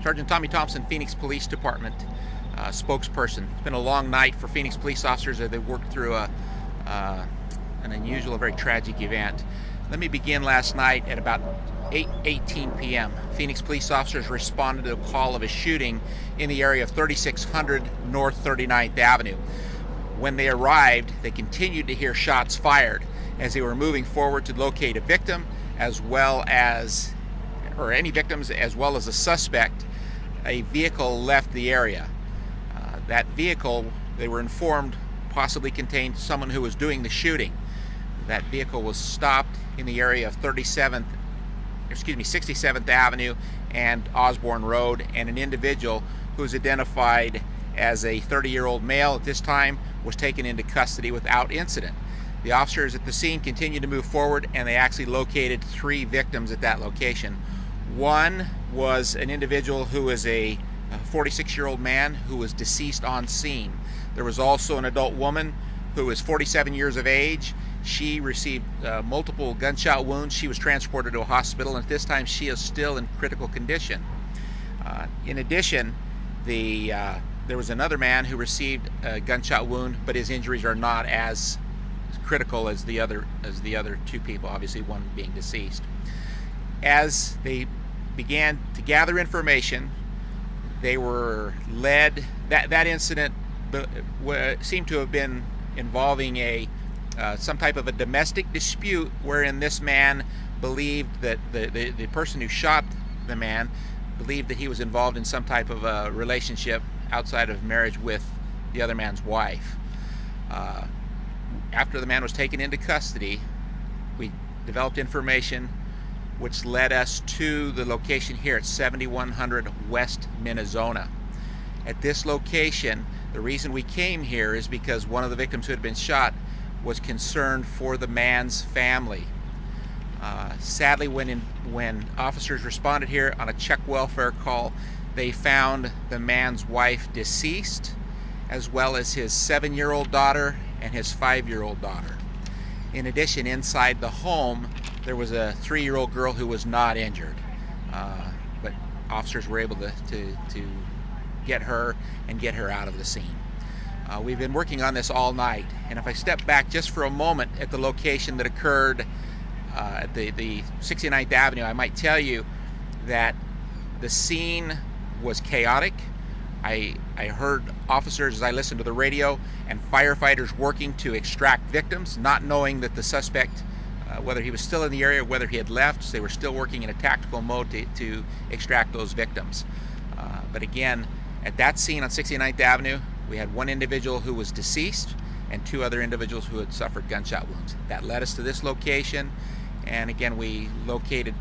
Sergeant Tommy Thompson, Phoenix Police Department spokesperson. It's been a long night for Phoenix police officers as they've worked through an unusual, very tragic event. Let me begin last night at about 8:18 p.m. Phoenix police officers responded to a call of a shooting in the area of 3600 North 39th Avenue. When they arrived, they continued to hear shots fired. As they were moving forward to locate a victim, any victims, as well as a suspect, a vehicle left the area. That vehicle, they were informed, possibly contained someone who was doing the shooting. That vehicle was stopped in the area of 67th Avenue and Osborne Road, and an individual who was identified as a 30-year-old male at this time was taken into custody without incident. The officers at the scene continued to move forward, and they actually located 3 victims at that location. One was an individual who is a 46-year-old man who was deceased on scene. There was also an adult woman who was 47 years of age. She received multiple gunshot wounds. She was transported to a hospital, and at this time she is still in critical condition. In addition, there was another man who received a gunshot wound, but his injuries are not as critical as the other 2 people, obviously one being deceased. As they began to gather information, they were led. That incident seemed to have been involving some type of a domestic dispute, wherein this man believed that the person who shot the man believed that he was involved in some type of a relationship outside of marriage with the other man's wife. After the man was taken into custody, we developed information which led us to the location here at 7100 West Minnesota. At this location, the reason we came here is because one of the victims who had been shot was concerned for the man's family. Sadly, when officers responded here on a check welfare call, they found the man's wife deceased, as well as his 7-year-old daughter and his 5-year-old daughter. In addition, inside the home, there was a 3-year-old girl who was not injured, but officers were able to get her out of the scene. We've been working on this all night, and if I step back just for a moment at the location that occurred at the 69th Avenue, I might tell you that the scene was chaotic. I heard officers, as I listened to the radio, and firefighters working to extract victims, not knowing that the suspect, whether he was still in the area or whether he had left. So they were still working in a tactical mode to extract those victims. But again, at that scene on 69th Avenue, we had one individual who was deceased and 2 other individuals who had suffered gunshot wounds. That led us to this location, and again, we located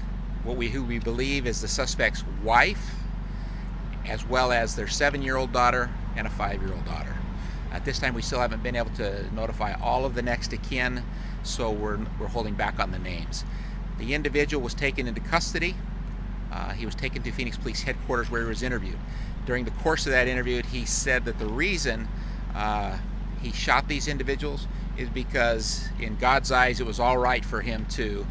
who we believe is the suspect's wife, as well as their 7-year-old daughter and a 5-year-old daughter. At this time, we still haven't been able to notify all of the next of kin, so we're holding back on the names. The individual was taken into custody. He was taken to Phoenix Police Headquarters, where he was interviewed. During the course of that interview, he said that the reason he shot these individuals is because, in God's eyes, it was all right for him to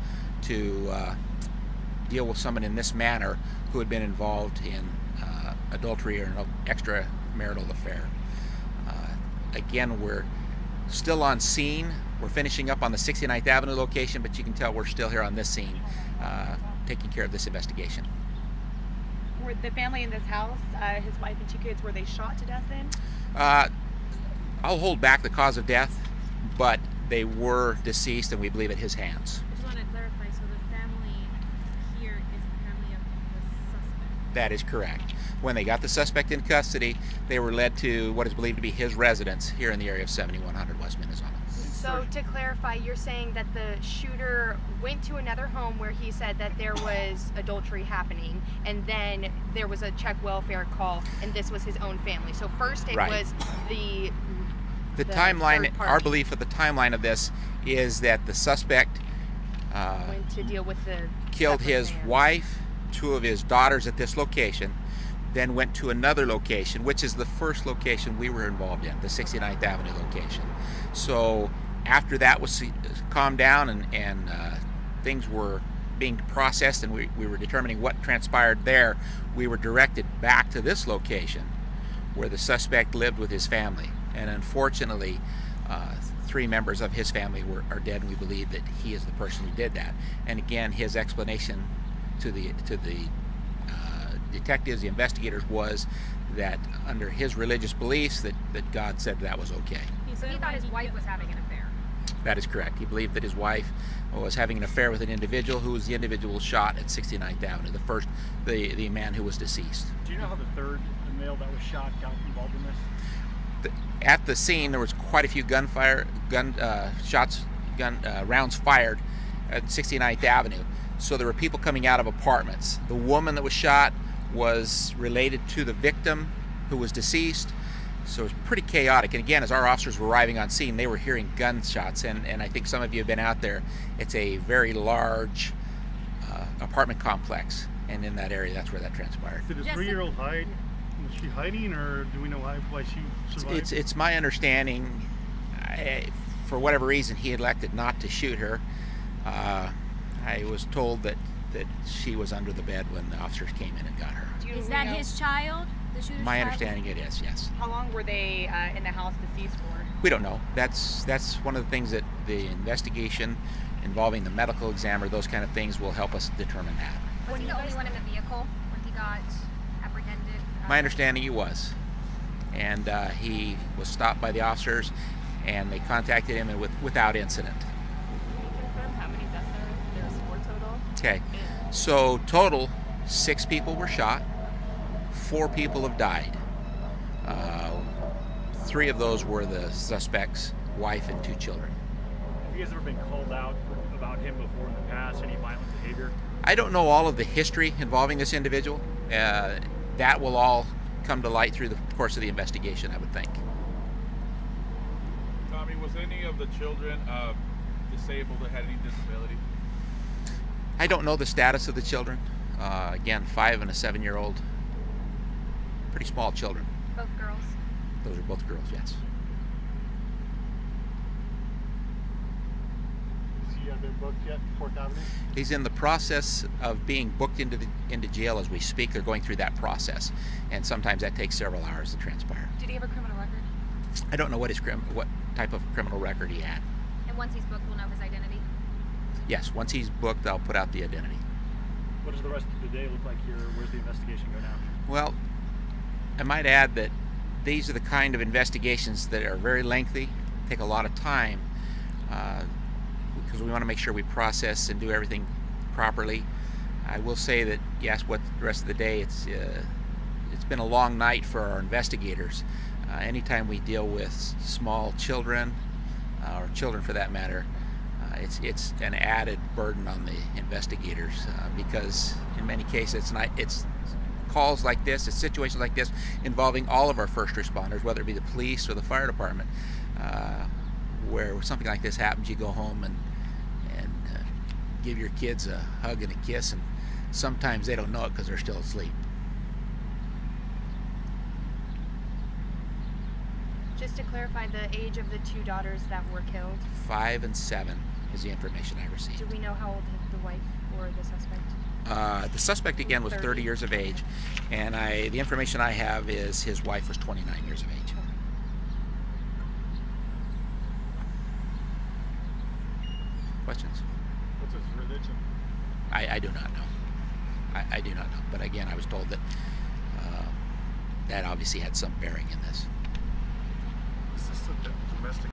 deal with someone in this manner who had been involved in adultery or an extramarital affair. Again, we're still on scene. We're finishing up on the 69th Avenue location, but you can tell we're still here on this scene, taking care of this investigation. Were the family in this house, his wife and 2 kids, were they shot to death then? I'll hold back the cause of death, but they were deceased, and we believe at his hands. I just want to clarify, so the family here is the family of the suspect? That is correct. When they got the suspect in custody, they were led to what is believed to be his residence here in the area of 7100 West Minnesota. So to clarify, you're saying that the shooter went to another home where he said that there was adultery happening, and then there was a check welfare call, and this was his own family. So first it was the timeline. Our belief of the timeline of this is that the suspect went to deal with killed his wife, 2 of his daughters at this location, then went to another location, which is the first location we were involved in, the 69th Avenue location. So after that was calmed down and things were being processed and we were determining what transpired there, we were directed back to this location where the suspect lived with his family. And unfortunately, 3 members of his family are dead, and we believe that he is the person who did that. And again, his explanation to the detectives, the investigators, was that under his religious beliefs that God said that was okay. He So he thought his wife was having an affair. That is correct. He believed that his wife was having an affair with an individual who was the individual shot at 69th Avenue, the man who was deceased. Do you know how the third male that was shot got involved in this? At the scene, there was quite a few rounds fired at 69th Avenue. So there were people coming out of apartments. The woman that was shot was related to the victim who was deceased. So it was pretty chaotic. And again, as our officers were arriving on scene, they were hearing gunshots. And I think some of you have been out there. It's a very large apartment complex. And in that area, that's where that transpired. Did a 3-year-old hide? Was she hiding, or do we know why she survived? It's my understanding, for whatever reason, he elected not to shoot her. I was told that she was under the bed when the officers came in and got her. Is that his child? The shooter's My child? understanding it is, yes. How long were they in the house deceased for? We don't know. That's one of the things that the investigation involving the medical examiner, those kind of things, will help us determine that. Was he the only one in the vehicle when he got apprehended? My understanding he was. And he was stopped by the officers, and they contacted him without incident. Can you confirm how many deaths there was total? Okay, so total 6 people were shot, 4 people have died. 3 of those were the suspect's wife and 2 children. Have you guys ever been called out about him before in the past? Any violent behavior? I don't know all of the history involving this individual. That will all come to light through the course of the investigation, I would think. Tommy, was any of the children disabled or had any disability? I don't know the status of the children. Again, 5 and a 7-year-old. Pretty small children. Both girls. Those are both girls, yes. Has he been booked yet, 4th Avenue? He's in the process of being booked into jail as we speak. They're going through that process, and sometimes that takes several hours to transpire. Did he have a criminal record? I don't know what type of criminal record he had. And once he's booked, we'll know his identity. Yes, once he's booked, I'll put out the identity. What does the rest of the day look like here? Where's the investigation go now? Well, I might add that these are the kind of investigations that are very lengthy, take a lot of time, because we want to make sure we process and do everything properly. I will say that, yes, what the rest of the day, it's been a long night for our investigators. Anytime we deal with small children, or children for that matter, it's an added burden on the investigators, because in many cases it's calls like this, it's situations like this involving all of our first responders, whether it be the police or the fire department, where something like this happens, you go home and give your kids a hug and a kiss, and sometimes they don't know it because they're still asleep. Just to clarify, the age of the 2 daughters that were killed, 5 and 7 is the information I received. do we know how old the wife or the suspect? The suspect again was 30 years of age, and the information I have is his wife was 29 years of age. Questions? What's his religion? I do not know. I do not know. But again, I was told that that obviously had some bearing in this.